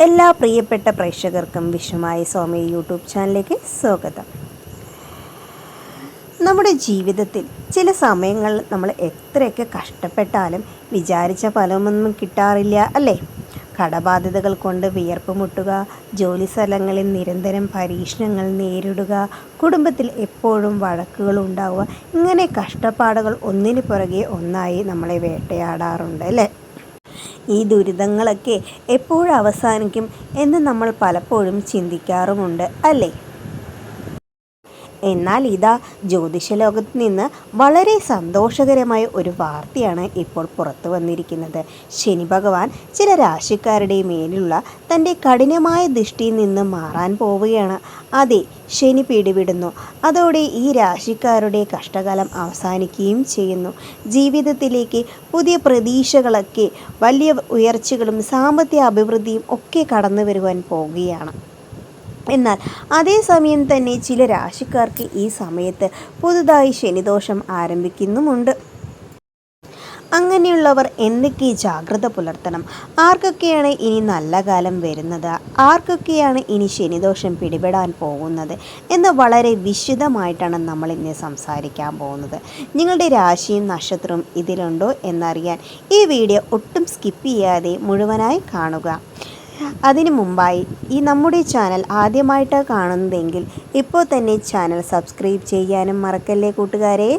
എല്ലാ പ്രിയപ്പെട്ട പ്രേക്ഷകർക്കും വിഷുമായ സ്വാമി യൂട്യൂബ് ചാനലിലേക്ക് സ്വാഗതം. നമ്മുടെ ജീവിതത്തിൽ ചില സമയങ്ങളിൽ നമ്മൾ എത്രയൊക്കെ കഷ്ടപ്പെട്ടാലും വിചാരിച്ച ഫലമൊന്നും കിട്ടാറില്ല അല്ലേ? കടബാധ്യതകൾ കൊണ്ട് വിയർപ്പ് മുട്ടുക, ജോലി സ്ഥലങ്ങളിൽ നിരന്തരം പരീക്ഷണങ്ങൾ നേരിടുക, കുടുംബത്തിൽ എപ്പോഴും വഴക്കുകൾ ഉണ്ടാവുക, ഇങ്ങനെ കഷ്ടപ്പാടുകൾ ഒന്നിനു പുറകെ ഒന്നായി നമ്മളെ വേട്ടയാടാറുണ്ട് അല്ലേ? ഈ ദുരിതങ്ങളൊക്കെ എപ്പോഴും അവസാനിക്കും എന്ന് നമ്മൾ പലപ്പോഴും ചിന്തിക്കാറുമുണ്ട് അല്ലേ? എന്നാൽ ഇതാ ജ്യോതിഷ ലോകത്ത് നിന്ന് വളരെ സന്തോഷകരമായ ഒരു വാർത്തയാണ് ഇപ്പോൾ പുറത്തു വന്നിരിക്കുന്നത്. ശനി ഭഗവാൻ ചില രാശിക്കാരുടെ മേലുള്ള തൻ്റെ കഠിനമായ ദൃഷ്ടിയിൽ നിന്ന് മാറാൻ പോവുകയാണ്. അതെ, ശനി പിടിവിടുന്നു. അതോടെ ഈ രാശിക്കാരുടെ കഷ്ടകാലം അവസാനിക്കുകയും ചെയ്യുന്നു. ജീവിതത്തിലേക്ക് പുതിയ പ്രതീക്ഷകളൊക്കെ, വലിയ ഉയർച്ചകളും സാമ്പത്തിക അഭിവൃദ്ധിയും ഒക്കെ കടന്നു വരുവാൻ പോവുകയാണ്. എന്നാൽ അതേസമയം തന്നെ ചില രാശിക്കാർക്ക് ഈ സമയത്ത് പുതുതായി ശനിദോഷം ആരംഭിക്കുന്നുമുണ്ട്. അങ്ങനെയുള്ളവർ എന്തൊക്കെ ജാഗ്രത പുലർത്തണം? ആർക്കൊക്കെയാണ് ഇനി നല്ല കാലം വരുന്നത്? ആർക്കൊക്കെയാണ് ഇനി ശനിദോഷം പിടിപെടാൻ പോകുന്നത് എന്ന് വളരെ വിശദമായിട്ടാണ് നമ്മൾ ഇന്ന് സംസാരിക്കാൻ പോകുന്നത്. നിങ്ങളുടെ രാശിയും നക്ഷത്രവും ഇതിലുണ്ടോ എന്നറിയാൻ ഈ വീഡിയോ ഒട്ടും സ്കിപ്പ് ചെയ്യാതെ മുഴുവനായി കാണുക. അതിനു മുമ്പായി ഈ നമ്മുടെ ചാനൽ ആദ്യമായിട്ട് കാണുന്നതെങ്കിൽ ഇപ്പോൾ തന്നെ ചാനൽ സബ്സ്ക്രൈബ് ചെയ്യാനും മറക്കല്ലേ കൂട്ടുകാരെ.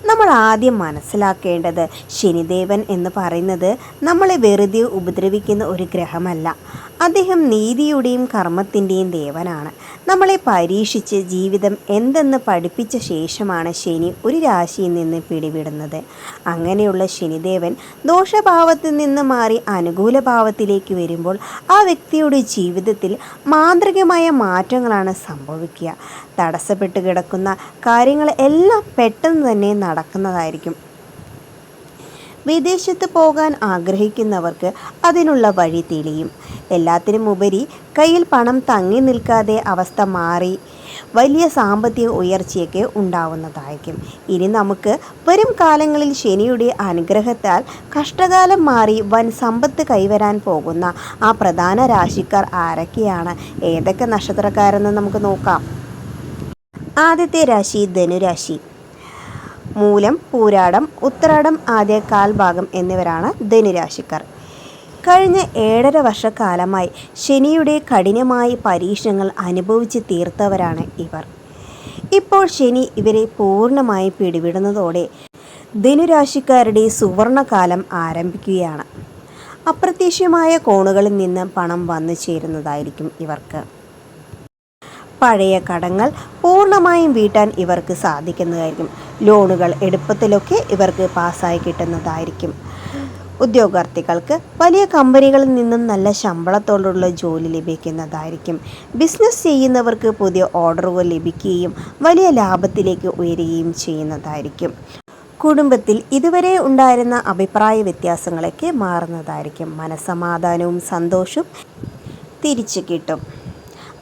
നമ്മൾ ആദ്യം മനസ്സിലാക്കേണ്ടത്, ശനിദേവൻ എന്ന് പറയുന്നത് നമ്മളെ വെറുതെ ഉപദ്രവിക്കുന്ന ഒരു ഗ്രഹമല്ല. അദ്ദേഹം നീതിയുടെയും കർമ്മത്തിൻ്റെയും ദേവനാണ്. നമ്മളെ പരീക്ഷിച്ച് ജീവിതം എന്തെന്ന് പഠിപ്പിച്ച ശേഷമാണ് ശനി ഒരു രാശിയിൽ നിന്ന് പിടിവിടുന്നത്. അങ്ങനെയുള്ള ശനിദേവൻ ദോഷഭാവത്തിൽ നിന്ന് മാറി അനുകൂല ഭാവത്തിലേക്ക് വരുമ്പോൾ ആ വ്യക്തിയുടെ ജീവിതത്തിൽ മാന്ത്രികമായ മാറ്റങ്ങളാണ് സംഭവിക്കുക. തടസ്സപ്പെട്ട് കിടക്കുന്ന കാര്യങ്ങൾ എല്ലാം പെട്ടെന്ന് തന്നെ നടക്കുന്നതായിരിക്കും. വിദേശത്ത് പോകാൻ ആഗ്രഹിക്കുന്നവർക്ക് അതിനുള്ള വഴി തെളിയും. എല്ലാത്തിനുമുപരി കയ്യിൽ പണം തങ്ങി നിൽക്കാതെ അവസ്ഥ മാറി വലിയ സാമ്പത്തിക ഉയർച്ചയൊക്കെ ഉണ്ടാവുന്നതായിരിക്കും. ഇനി നമുക്ക് വരും കാലങ്ങളിൽ ശനിയുടെ അനുഗ്രഹത്താൽ കഷ്ടകാലം മാറി വൻ സമ്പത്ത് കൈവരാൻ പോകുന്ന ആ പ്രധാന രാശിക്കാർ ആരൊക്കെയാണ്, ഏതൊക്കെ നക്ഷത്രക്കാരെന്ന് നമുക്ക് നോക്കാം. ആദ്യത്തെ രാശി ധനുരാശി. മൂലം, പൂരാടം, ഉത്രാടം ആദ്യ കാൽഭാഗം എന്നിവരാണ് ധനുരാശിക്കാർ. കഴിഞ്ഞ 1.5 വർഷക്കാലമായി ശനിയുടെ കഠിനമായ പരീക്ഷണങ്ങൾ അനുഭവിച്ച് തീർത്തവരാണ് ഇവർ. ഇപ്പോൾ ശനി ഇവരെ പൂർണ്ണമായി പിടിവിടുന്നതോടെ ധനുരാശിക്കാരുടെ സുവർണകാലം ആരംഭിക്കുകയാണ്. അപ്രത്യക്ഷമായ കോണുകളിൽ നിന്ന് പണം വന്നു ചേരുന്നതായിരിക്കും ഇവർക്ക്. പഴയ കടങ്ങൾ പൂർണ്ണമായും വീട്ടാൻ ഇവർക്ക് സാധിക്കുന്നതായിരിക്കും. ലോണുകൾ എളുപ്പത്തിലൊക്കെ ഇവർക്ക് പാസ്സായി കിട്ടുന്നതായിരിക്കും. ഉദ്യോഗാർത്ഥികൾക്ക് വലിയ കമ്പനികളിൽ നിന്നും നല്ല ശമ്പളത്തോടുള്ള ജോലി ലഭിക്കുന്നതായിരിക്കും. ബിസിനസ് ചെയ്യുന്നവർക്ക് പുതിയ ഓർഡറുകൾ ലഭിക്കുകയും വലിയ ലാഭത്തിലേക്ക് ഉയരുകയും ചെയ്യുന്നതായിരിക്കും. കുടുംബത്തിൽ ഇതുവരെ ഉണ്ടായിരുന്ന അഭിപ്രായ വ്യത്യാസങ്ങളൊക്കെ മാറുന്നതായിരിക്കും. മനസ്സമാധാനവും സന്തോഷവും തിരിച്ചു കിട്ടും.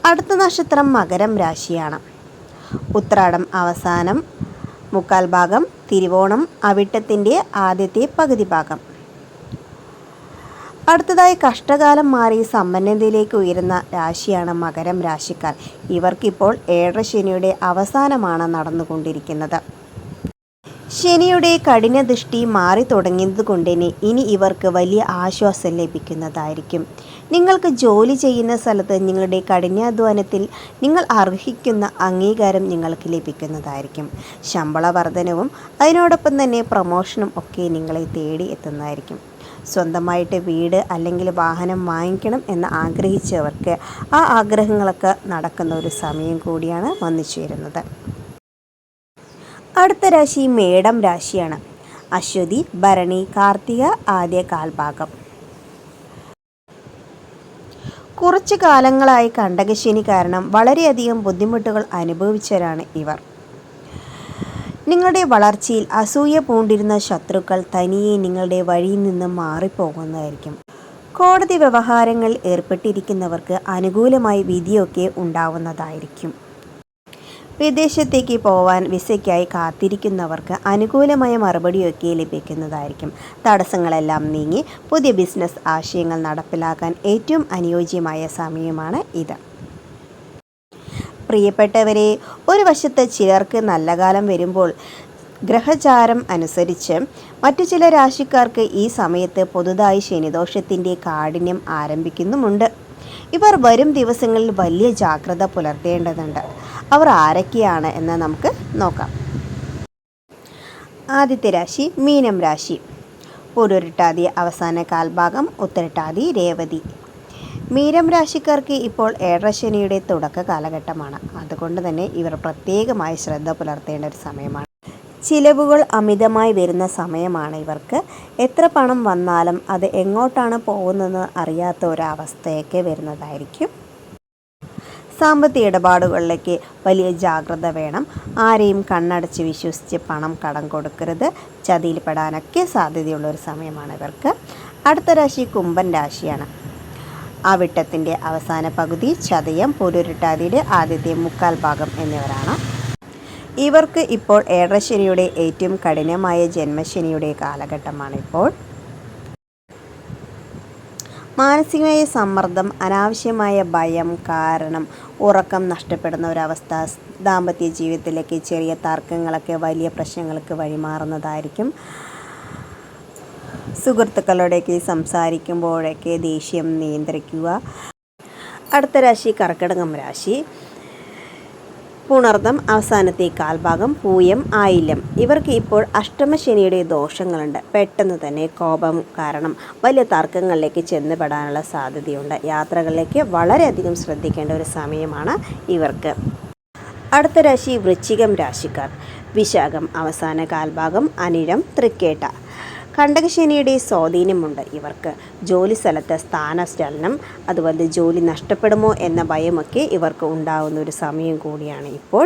അടുത്ത നക്ഷത്രം മകരം രാശിയാണ്. ഉത്രാടം അവസാനം 3/4 ഭാഗം, തിരുവോണം അവിട്ടത്തിൻ്റെ ആദ്യത്തെ പകുതി ഭാഗം. അടുത്തതായി കഷ്ടകാലം മാറി സമ്പന്നതയിലേക്ക് ഉയരുന്ന രാശിയാണ് മകരം രാശിക്കാർ. ഇവർക്കിപ്പോൾ 7 ശനിയുടെ അവസാനമാണ് നടന്നുകൊണ്ടിരിക്കുന്നത്. ശനിയുടെ കഠിന ദൃഷ്ടി മാറി തുടങ്ങിയത് കൊണ്ട് തന്നെ ഇനി ഇവർക്ക് വലിയ ആശ്വാസം ലഭിക്കുന്നതായിരിക്കും. നിങ്ങൾക്ക് ജോലി ചെയ്യുന്ന സ്ഥലത്ത് നിങ്ങളുടെ കഠിനാധ്വാനത്തിൽ നിങ്ങൾ അർഹിക്കുന്ന അംഗീകാരം നിങ്ങൾക്ക് ലഭിക്കുന്നതായിരിക്കും. ശമ്പള വർധനവും അതിനോടൊപ്പം തന്നെ പ്രമോഷനും ഒക്കെ നിങ്ങളെ തേടി എത്തുന്നതായിരിക്കും. സ്വന്തമായിട്ട് വീട് അല്ലെങ്കിൽ വാഹനം വാങ്ങിക്കണം എന്ന് ആഗ്രഹിച്ചവർക്ക് ആ ആഗ്രഹങ്ങളൊക്കെ നടക്കുന്ന ഒരു സമയം കൂടിയാണ് വന്നു ചേരുന്നത്. അടുത്ത രാശി മേടം രാശിയാണ്. അശ്വതി, ഭരണി, കാർത്തിക ആദ്യ കാൽഭാഗം. കുറച്ചു കാലങ്ങളായി കണ്ടകശനി കാരണം വളരെയധികം ബുദ്ധിമുട്ടുകൾ അനുഭവിച്ചവരാണ് ഇവർ. നിങ്ങളുടെ വളർച്ചയിൽ അസൂയ പൂണ്ടിരുന്ന ശത്രുക്കൾ തനിയെ നിങ്ങളുടെ വഴിയിൽ നിന്ന് മാറിപ്പോകുന്നതായിരിക്കും. കോടതി വ്യവഹാരങ്ങളിൽ ഏർപ്പെട്ടിരിക്കുന്നവർക്ക് അനുകൂലമായി വിധിയൊക്കെ ഉണ്ടാവുന്നതായിരിക്കും. വിദേശത്തേക്ക് പോവാൻ വിസയ്ക്കായി കാത്തിരിക്കുന്നവർക്ക് അനുകൂലമായ മറുപടിയൊക്കെ ലഭിക്കുന്നതായിരിക്കും. തടസ്സങ്ങളെല്ലാം നീങ്ങി പുതിയ ബിസിനസ് ആശയങ്ങൾ നടപ്പിലാക്കാൻ ഏറ്റവും അനുയോജ്യമായ സമയമാണ് ഇത്. പ്രിയപ്പെട്ടവരെ, ഒരു വശത്ത് ചിലർക്ക് നല്ല കാലം വരുമ്പോൾ ഗ്രഹചാരം അനുസരിച്ച് മറ്റു ചില രാശിക്കാർക്ക് ഈ സമയത്ത് പുതുതായി ശനിദോഷത്തിൻ്റെ കാഠിന്യം ആരംഭിക്കുന്നുമുണ്ട്. ഇവർ വരും ദിവസങ്ങളിൽ വലിയ ജാഗ്രത പുലർത്തേണ്ടതുണ്ട്. അവർ ആരൊക്കെയാണ് എന്ന് നമുക്ക് നോക്കാം. ആദ്യത്തെ രാശി മീനം രാശി. പൂരുരുട്ടാതി അവസാന കാൽഭാഗം, ഉത്തരട്ടാതി, രേവതി. മീനം രാശിക്കാർക്ക് ഇപ്പോൾ ഏഴരശനിയുടെ തുടക്ക കാലഘട്ടമാണ്. അതുകൊണ്ട് തന്നെ ഇവർ പ്രത്യേകമായി ശ്രദ്ധ പുലർത്തേണ്ട ഒരു സമയമാണ്. ചിലവുകൾ അമിതമായി വരുന്ന സമയമാണ് ഇവർക്ക്. എത്ര പണം വന്നാലും അത് എങ്ങോട്ടാണ് പോകുന്നതെന്ന് അറിയാത്ത ഒരവസ്ഥയൊക്കെ വരുന്നതായിരിക്കും. സാമ്പത്തിക ഇടപാടുകളിലേക്ക് വലിയ ജാഗ്രത വേണം. ആരെയും കണ്ണടച്ച് വിശ്വസിച്ച് പണം കടം കൊടുക്കരുത്. ചതിയിൽപ്പെടാനൊക്കെ സാധ്യതയുള്ളൊരു സമയമാണ് ഇവർക്ക്. അടുത്ത രാശി കുംഭൻ രാശിയാണ്. അവിട്ടത്തിൻ്റെ അവസാന പകുതി, ചതയം, പൂരുരുട്ടാതിയുടെ ആദ്യത്തെ മുക്കാൽ ഭാഗം എന്നിവരാണ്. ഇവർക്ക് ഇപ്പോൾ ഏഴരശനിയുടെ ഏറ്റവും കഠിനമായ ജന്മശനിയുടെ കാലഘട്ടമാണ് ഇപ്പോൾ. മാനസികമായ സമ്മർദ്ദം, അനാവശ്യമായ ഭയം കാരണം ഉറക്കം നഷ്ടപ്പെടുന്ന ഒരവസ്ഥ, ദാമ്പത്യ ജീവിതത്തിലേക്ക് ചെറിയ തർക്കങ്ങളൊക്കെ വലിയ പ്രശ്നങ്ങൾക്ക് വഴിമാറുന്നതായിരിക്കും. സുഹൃത്തുക്കളോടൊക്കെ സംസാരിക്കുമ്പോഴൊക്കെ ദേഷ്യം നിയന്ത്രിക്കുക. അടുത്ത രാശി കർക്കിടകം രാശി. പുണർദം അവസാനത്തെ കാൽഭാഗം, പൂയം, ആയില്യം. ഇവർക്ക് ഇപ്പോൾ അഷ്ടമശനിയുടെ ദോഷങ്ങളുണ്ട്. പെട്ടെന്ന് തന്നെ കോപം കാരണം വലിയ തർക്കങ്ങളിലേക്ക് ചെന്നുപെടാനുള്ള സാധ്യതയുണ്ട്. യാത്രകളിലേക്ക് വളരെയധികം ശ്രദ്ധിക്കേണ്ട ഒരു സമയമാണ് ഇവർക്ക്. അടുത്ത രാശി വൃശ്ചികം രാശിക്കാർ. വിശാഖം അവസാന കാൽഭാഗം, അനിഴം, തൃക്കേട്ട. കണ്ടകശനിയുടെ സ്വാധീനമുണ്ട് ഇവർക്ക്. ജോലി സ്ഥലത്ത് സ്ഥാനചലനം, അതുപോലെ ജോലി നഷ്ടപ്പെടുമോ എന്ന ഭയമൊക്കെ ഇവർക്ക് ഉണ്ടാകുന്ന ഒരു സമയം കൂടിയാണ് ഇപ്പോൾ.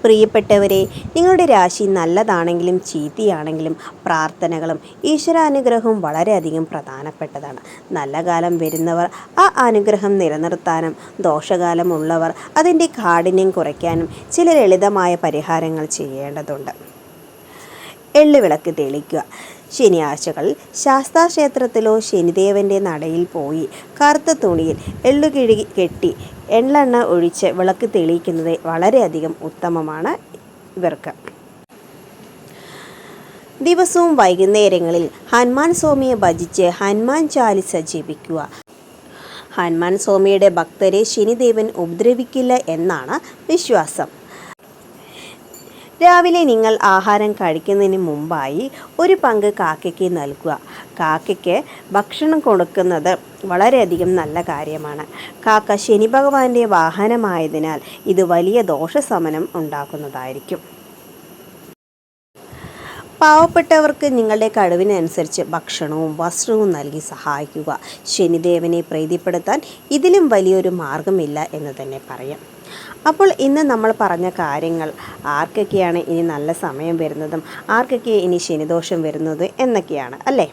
പ്രിയപ്പെട്ടവരെ, നിങ്ങളുടെ രാശി നല്ലതാണെങ്കിലും ചീത്തയാണെങ്കിലും പ്രാർത്ഥനകളും ഈശ്വരാനുഗ്രഹവും വളരെയധികം പ്രധാനപ്പെട്ടതാണ്. നല്ല കാലം വരുന്നവർ ആ അനുഗ്രഹം നിലനിർത്താനും ദോഷകാലമുള്ളവർ അതിൻ്റെ കാഠിന്യം കുറയ്ക്കാനും ചില ലളിതമായ പരിഹാരങ്ങൾ ചെയ്യേണ്ടതുണ്ട്. എള്ളുവിളക്ക് തെളിക്കുക. ശനിയാഴ്ചകളിൽ ശാസ്താക്ഷേത്രത്തിലോ ശനിദേവൻ്റെ നടയിൽ പോയി കറുത്ത തുണിയിൽ എള്ളുകിഴി കെട്ടി എള്ളെണ്ണ ഒഴിച്ച് വിളക്ക് തെളിയിക്കുന്നത് വളരെയധികം ഉത്തമമാണ് ഇവർക്ക്. ദിവസവും വൈകുന്നേരങ്ങളിൽ ഹനുമാൻ സ്വാമിയെ ഭജിച്ച് ഹനുമാൻ ചാലിസ ജപിക്കുക. ഹനുമാൻ സ്വാമിയുടെ ഭക്തരെ ശനിദേവൻ ഉപദ്രവിക്കില്ല എന്നാണ് വിശ്വാസം. രാവിലെ നിങ്ങൾ ആഹാരം കഴിക്കുന്നതിന് മുമ്പായി ഒരു പങ്ക് കാക്കയ്ക്ക് നൽകുക. കാക്കയ്ക്ക് ഭക്ഷണം കൊടുക്കുന്നത് വളരെയധികം നല്ല കാര്യമാണ്. കാക്ക ശനി ഭഗവാന്റെ വാഹനമായതിനാൽ ഇത് വലിയ ദോഷശമനം ഉണ്ടാക്കുന്നതായിരിക്കും. പാവപ്പെട്ടവർക്ക് നിങ്ങളുടെ കഴിവിനനുസരിച്ച് ഭക്ഷണവും വസ്ത്രവും നൽകി സഹായിക്കുക. ശനിദേവനെ പ്രീതിപ്പെടുത്താൻ ഇതിലും വലിയൊരു മാർഗമില്ല എന്ന് തന്നെ പറയാം. അപ്പോൾ ഇന്ന് നമ്മൾ പറഞ്ഞ കാര്യങ്ങൾ ആർക്കൊക്കെയാണ് ഇനി നല്ല സമയം വരുന്നതും ആർക്കൊക്കെ ഇനി ശനിദോഷം വരുന്നത് എന്നൊക്കെയാണ് അല്ലേ.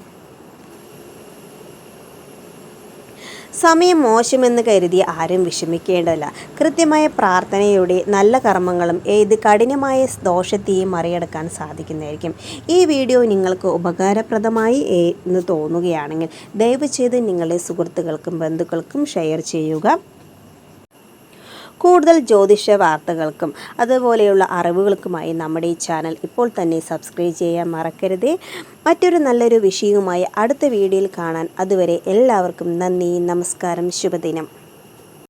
സമയം മോശമെന്ന് കരുതി ആരും വിഷമിക്കേണ്ടതില്ല. കൃത്യമായ പ്രാർത്ഥനയുടെ നല്ല കർമ്മങ്ങളും ഏത് കഠിനമായ ദോഷത്തെയും മറികടക്കാൻ സാധിക്കുന്നതായിരിക്കും. ഈ വീഡിയോ നിങ്ങൾക്ക് ഉപകാരപ്രദമായി എന്ന് തോന്നുകയാണെങ്കിൽ ദയവ് ചെയ്ത് നിങ്ങളുടെ സുഹൃത്തുക്കൾക്കും ബന്ധുക്കൾക്കും ഷെയർ ചെയ്യുക. കൂടുതൽ ജ്യോതിഷ വാർത്തകൾക്കും അതുപോലെയുള്ള അറിവുകൾക്കുമായി നമ്മുടെ ഈ ചാനൽ ഇപ്പോൾ തന്നെ സബ്സ്ക്രൈബ് ചെയ്യാൻ മറക്കരുതേ. മറ്റൊരു നല്ലൊരു വിഷയവുമായി അടുത്ത വീഡിയോയിൽ കാണാൻ അതുവരെ എല്ലാവർക്കും നന്ദി, നമസ്കാരം, ശുഭദിനം.